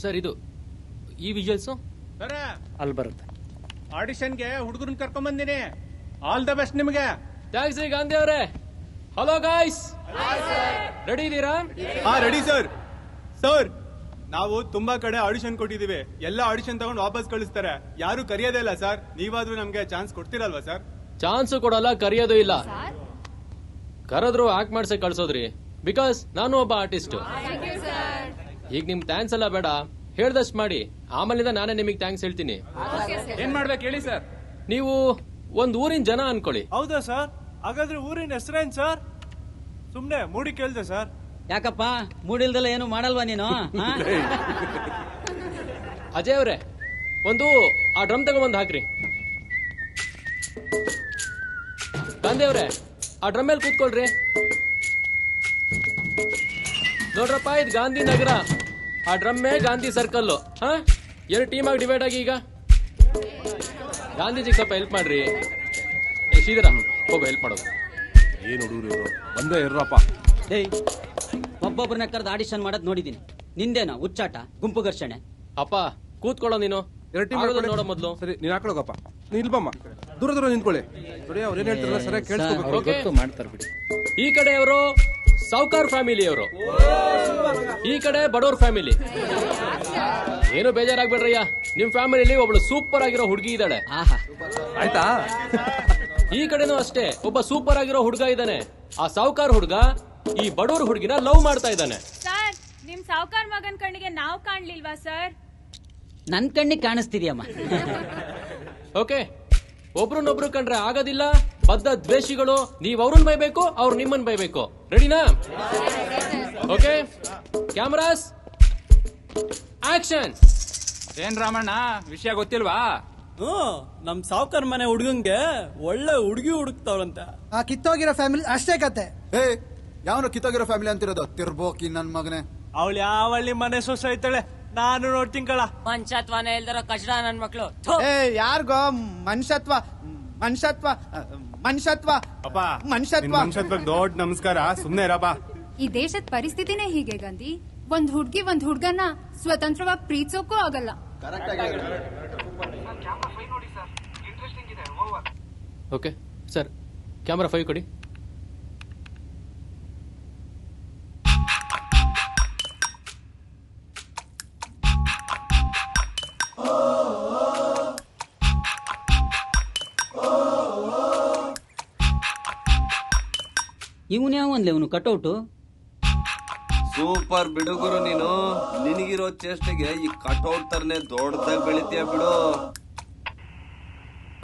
Sir ಇದು ಈ visuals sir ಅಲ್ಲಿ ಬರುತ್ತೆ. ಆಡಿಷನ್ಗೆ ಹುಡುಗರನ್ನ ಕರ್ಕೊಂಡ್ ಬಂದಿನಿ. ಆಲ್ ದ ಬೆಸ್ಟ್ ನಿಮಗೆ. ಥ್ಯಾಂಕ್ಸ್ ರೀ ಗಾಂಧಿ ಅವರೇ. ಹಲೋ ಗಾಯ್ಸ್, ರೆಡಿ ಇದೀರಾ? ಹಾ ರೆಡಿ ಸರ್. ಸರ್ ನಾವು ತುಂಬಾ ಕಡೆ ಆಡಿಷನ್ ಕೊಟ್ಟಿದೀವಿ, ಎಲ್ಲ ಆಡಿಷನ್ ತಗೊಂಡು ವಾಪಸ್ ಕಳಿಸ್ತಾರೆ, ಯಾರು ಕರೆಯೋದೇ ಇಲ್ಲ ಸರ್. ನೀವಾದ್ರೂ ನಮ್ಗೆ ಚಾನ್ಸ್ ಕೊಡ್ತೀರಲ್ವಾ ಸರ್? ಚಾನ್ಸ್ ಕೊಡಲ್ಲ, ಕರೆಯೋದು ಇಲ್ಲ. ಕರೆದ್ರು ಆಕ್ಟ್ ಮಾಡ್ಸಕ್ ಕಳ್ಸೋದ್ರಿ, ಬಿಕಾಸ್ ನಾನು ಒಬ್ಬ ಆರ್ಟಿಸ್ಟ್. ಈಗ ನಿಮ್ ಥ್ಯಾಂಕ್ಸ್ ಎಲ್ಲ ಬೇಡ, ಹೇಳ್ದಷ್ಟು ಮಾಡಿ, ಆಮೇಲಿಂದ ನಾನೇ ನಿಮಗೆ ಥ್ಯಾಂಕ್ಸ್ ಹೇಳ್ತೀನಿ. ಏನ್ ಮಾಡ್ಬೇಕು ಹೇಳಿ ಸರ್? ನೀವು ಒಂದ್ ಊರಿನ ಜನ ಅನ್ಕೊಳ್ಳಿ. ಹೌದಾ ಸರ್? ಹಾಗಾದ್ರೆ ಊರಿನ ಹೆಸರೇನ್ ಸರ್? ಸುಮ್ನೆ ಮೂಡಿ ಕೇಳ್ದೆ ಸರ್. ಯಾಕಪ್ಪ ಮೂಡಿಲ್ದಲ್ಲ ಏನು ಮಾಡಲ್ವಾ ನೀನು? ಅಜಯ್ ಅವ್ರೆ, ಒಂದು ಆ ಡ್ರಮ್ ತಗೊಂಬಂದ್ ಹಾಕ್ರಿ. ಗಾಂಧಿ ಅವ್ರೆ, ಆ ಡ್ರಮ್ ಮೇಲೆ ಕೂತ್ಕೊಳ್ರಿ. ನೋಡ್ರಪ್ಪ, ಇದು ಗಾಂಧಿ ನಗರ, ಆ ಡ್ರಮ್ಮೇ ಗಾಂಧಿ ಸರ್ಕಲ್. ಹಾ, ಎರಡು ಟೀಮ್ ಆಗಿ ಡಿವೈಡ್ ಆಗಿ ಈಗ ಗಾಂಧೀಜಿಗೆ ಸ್ವಲ್ಪ ಹೆಲ್ಪ್ ಮಾಡ್ರಿ. ಶ್ರೀಧರ, ಹೋಗೋ ಹೆಲ್ಪ್ ಮಾಡೋದು. ಏನ್ ಹುಡುಗರು ಇವರು, ಬಂದೇ ಇರ್ರಪ್ಪ. ಏಯ್, ಒಬ್ಬೊಬ್ಬರನ್ನ ಕರೆದು ಆಡಿಷನ್ ಮಾಡೋದ್ ನೋಡಿದೀನಿ. ನಿಂದೇನೋ ಹುಚ್ಚಾಟ, ಗುಂಪು ಘರ್ಷಣೆ. ಅಪ್ಪ ಕೂತ್ಕೊಳ್ಳೋ ನೀನು. ಎರಡು ಟೀಮ್ ನೋಡೋ ಮೊದ್ಲು. ಸರಿ, ನೀನ್ ಹಾಕೊಳಗಪ್ಪ. ನೀ ಇಲ್ಬಮ್ಮ, ದೂರ ದೂರ ನಿಂತ್ಕೊಳ್ಳಿ. ನೋಡಿ ಅವ್ರು ಏನ್ ಹೇಳ್ತಾರಲ್ಲ ಸರಿಯಾಗಿ ಕೇಳಿಸ್ಕೋಬೇಕು. Okay. ಗೊತ್ತು ಮಾಡ್ತಾರೆ ಬಿಡಿ. ಈ ಕಡೆಯವರು ಸಾವ್ಕಾರ್ ಫ್ಯಾಮಿಲಿಯವರು, ಈ ಕಡೆ ಬಡವ್ರ ಫ್ಯಾಮಿಲಿ. ಏನು ಬೇಜಾರಾಗ್ಬೇಡ್ರಯ್ಯ, ನಿಮ್ ಫ್ಯಾಮಿಲಿಯಲ್ಲಿ ಒಬ್ಳು ಸೂಪರ್ ಆಗಿರೋ ಹುಡುಗಿ ಇದ್ದಾಳೆ. ಆಹಾ, ಆಯ್ತಾ? ಈ ಕಡೆನೂ ಅಷ್ಟೇ, ಒಬ್ಬ ಸೂಪರ್ ಆಗಿರೋ ಹುಡುಗ ಇದ್ದಾನೆ. ಆ ಸಾವ್ಕಾರ್ ಹುಡುಗ ಈ ಬಡವ್ರ ಹುಡುಗಿನ ಲವ್ ಮಾಡ್ತಾ ಇದ್ದಾನೆ. ಸರ್, ನಿಮ್ ಸಾವ್ಕಾರ್ ಮಗನ್ ಕಣ್ಣಿಗೆ ನಾವ್ ಕಾಣ್ಲಿಲ್ವಾ ಸರ್? ನನ್ ಕಣ್ಣಿಗೆ ಕಾಣಿಸ್ತಿದ್ಯಮ್ಮ. ಓಕೆ, ಒಬ್ರನ್ನೊಬ್ರು ಕಂಡ್ರೆ ಆಗೋದಿಲ್ಲ, ಬದ್ಧ ದ್ವೇಷಿಗಳು. ನೀವ್ ಅವ್ರನ್ನ ಬೈಬೇಕು, ಅವ್ರು ನಿಮ್ಮನ್ನ ಬೈಬೇಕು. ರೆಡಿನಾ? Okay, cameras action. ಏನ್ ರಾಮಣ್ಣ, ವಿಷಯ ಗೊತ್ತಿಲ್ವಾ? ನಮ್ ಸಾವ್ಕಾರ್ ಮನೆ ಹುಡುಗಂಗೆ ಒಳ್ಳೆ ಹುಡುಗಿ ಹುಡುಕ್ತಾವ್ರಂತ. ಆ ಕಿತ್ತೋಗಿರೋ ಫ್ಯಾಮಿಲಿ ಅಷ್ಟೇ ಕತೆ. ಏ ಯಾವನು ಕಿತ್ತೋಗಿರೋ ಫ್ಯಾಮಿಲಿ ಅಂತಿರೋದು? ತಿರ್ಬೋಕಿ ನನ್ ಮಗನೇ. ಅವಳು ಯಾವಳ್ಳಿ ಮನೆ ಸೊಸೆ ಐತಾಳೆ, ನಾನು ನೋಡ್ತೀನಿ ಕಳ. ಪಂಚಾತ್ವನೇ ಇಲ್ದಿರೋ ಕಚಡ ನನ್ ಮಕ್ಳು. ಏ ಯಾರ್ಗೋ ಮನುಷ್ಯತ್ವ ಮನುಷ್ಯತ್ವ ಮನುಷ್ಯತ್ವ ಅಪ್ಪ, ಮನುಷ್ಯತ್ವ ಮನುಷ್ಯತ್ವಕ್ಕೆ ದೊಡ್ಡ ನಮಸ್ಕಾರ. ಸುಮ್ನೆ ಇರಪ್ಪ. ಈ ದೇಶದ ಪರಿಸ್ಥಿತಿನೇ ಹೀಗೆ ಗಾಂಧಿ. ಒಂದ್ ಹುಡ್ಗಿ ಒಂದ್ ಹುಡ್ಗನ್ನ ಸ್ವತಂತ್ರವಾಗಿ ಪ್ರೀತಿಸೋಕ್ಕೂ ಆಗಲ್ಲ. ಓಕೆ ಸರ್, ಕ್ಯಾಮರಾ 5 ಕೊಡಿ. ಇವನ್ ಯಾವ ಅಂದ್ಲೆ ಇವನು ಕಟೌಟು? ಸೂಪರ್ ಬಿಡುಗರು ನೀನು. ನಿನಗಿರೋ ಚೇಷ್ಟೆಗೆ ಈ ಕಟೌಟ್ ತರನೇ ದೊಡ್ಡದಾಗಿ ಬೆಳಿತೀಯ ಬಿಡು.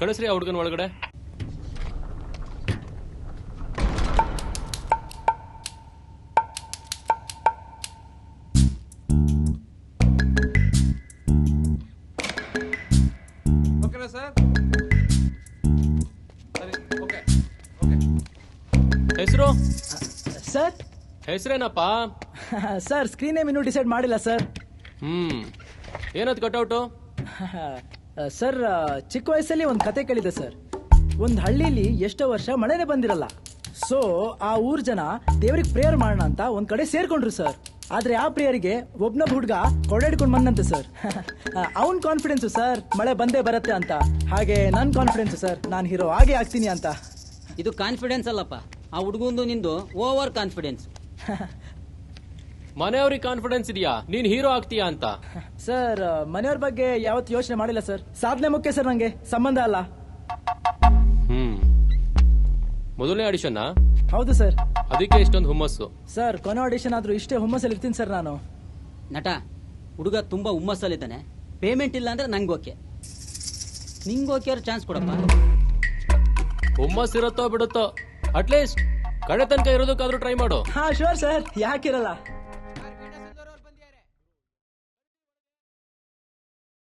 ಕಳಿಸ್ರಿ ಆ ಹುಡುಗನ ಒಳಗಡೆ. ಓಕೆನಾ ಸರ್? ಸರಿ, ಓಕೆ. ಹೆಸರು? ಸರ್ ಹೆಸರೇನಪ್ಪ? ಸರ್ ಸ್ಕ್ರೀನ್ ನೇಮ್ ಇನ್ನೂ ಡಿಸೈಡ್ ಮಾಡಿಲ್ಲ ಸರ್. ಏನದು ಕಟೌಟು? ಸರ್ ಚಿಕ್ಕ ವಯಸ್ಸಲ್ಲಿ ಒಂದು ಕತೆ ಕೇಳಿದೆ ಸರ್. ಒಂದು ಹಳ್ಳಿಲಿ ಎಷ್ಟೋ ವರ್ಷ ಮಳೆನೇ ಬಂದಿರಲ್ಲ. ಸೊ ಆ ಊರ್ ಜನ ದೇವ್ರಿಗೆ ಪ್ರೇಯರ್ ಮಾಡೋಣ ಅಂತ ಒಂದ್ ಕಡೆ ಸೇರ್ಕೊಂಡ್ರು ಸರ್. ಆದ್ರೆ ಆ ಪ್ರೇಯರ್ಗೆ ಒಬ್ನೊಬ್ಬ ಹುಡ್ಗ ಕೊಡಾಡ್ಕೊಂಡ್ ಬಂದಂತೆ ಸರ್. ಅವನ್ ಕಾನ್ಫಿಡೆನ್ಸ್ ಸರ್ ಮಳೆ ಬಂದೇ ಬರುತ್ತೆ ಅಂತ. ಹಾಗೆ ನನ್ ಕಾನ್ಫಿಡೆನ್ಸ್ ಸರ್ ನಾನು ಹೀರೋ ಆಗೇ ಆಗ್ತೀನಿ ಅಂತ. ಇದು ಕಾನ್ಫಿಡೆನ್ಸ್ ಅಲ್ಲಪ್ಪ, ಆ ಹುಡುಗಂದು ನಿಂದು ಓವರ್ ಕಾನ್ಫಿಡೆನ್ಸ್. ಮನೆಯವ್ರಿಗೆ ಕಾನ್ಫಿಡೆನ್ಸ್ ಇದೆಯಾ ನೀನ್ ಹೀರೋ ಆಗ್ತೀಯಾ ಅಂತ? ಸರ್ ಮನೆಯವ್ರ ಬಗ್ಗೆ ಯಾವತ್ತು ಯೋಚನೆ ಮಾಡಿಲ್ಲ ಸರ್. ಸಾಧನೆ ಮುಖ್ಯ ಸರ್, ನಂಗೆ ಸಂಬಂಧ ಅಲ್ಲ. ಮೊದಲನೇ ಆಡಿಷನ್? ಹೌದು ಸರ್. ಅದಕ್ಕೆ ಇಷ್ಟೊಂದು ಹುಮ್ಮಸ್ಸು? ಸರ್ ಕೊನೆ ಆಡಿಷನ್ ಆದ್ರೂ ಇಷ್ಟೇ ಹುಮ್ಮಸ್ಸಲ್ಲಿ ಇರ್ತೀನಿ ಸರ್ ನಾನು. ನಟ, ಹುಡುಗ ತುಂಬಾ ಹುಮ್ಮಸ್ಸಲ್ಲಿದ್ದಾನೆ. ಪೇಮೆಂಟ್ ಇಲ್ಲ ಅಂದ್ರೆ ನಂಗೆ ಓಕೆ, ನಿಂಗೆ ಓಕೆ ಅವ್ರ ಚಾನ್ಸ್ ಕೊಡಪ್ಪ. ಹುಮ್ಮಸ್ ಇರುತ್ತೋ ಬಿಡುತ್ತೋ, ಅಟ್ಲೀಸ್ಟ್ ಕಡೆ ತನಕ ಇರೋದಕ್ಕಾದ್ರೂ ಟ್ರೈ ಮಾಡು. ಹಾ ಶೋರ್ ಸರ್, ಯಾಕಿರಲ್ಲ.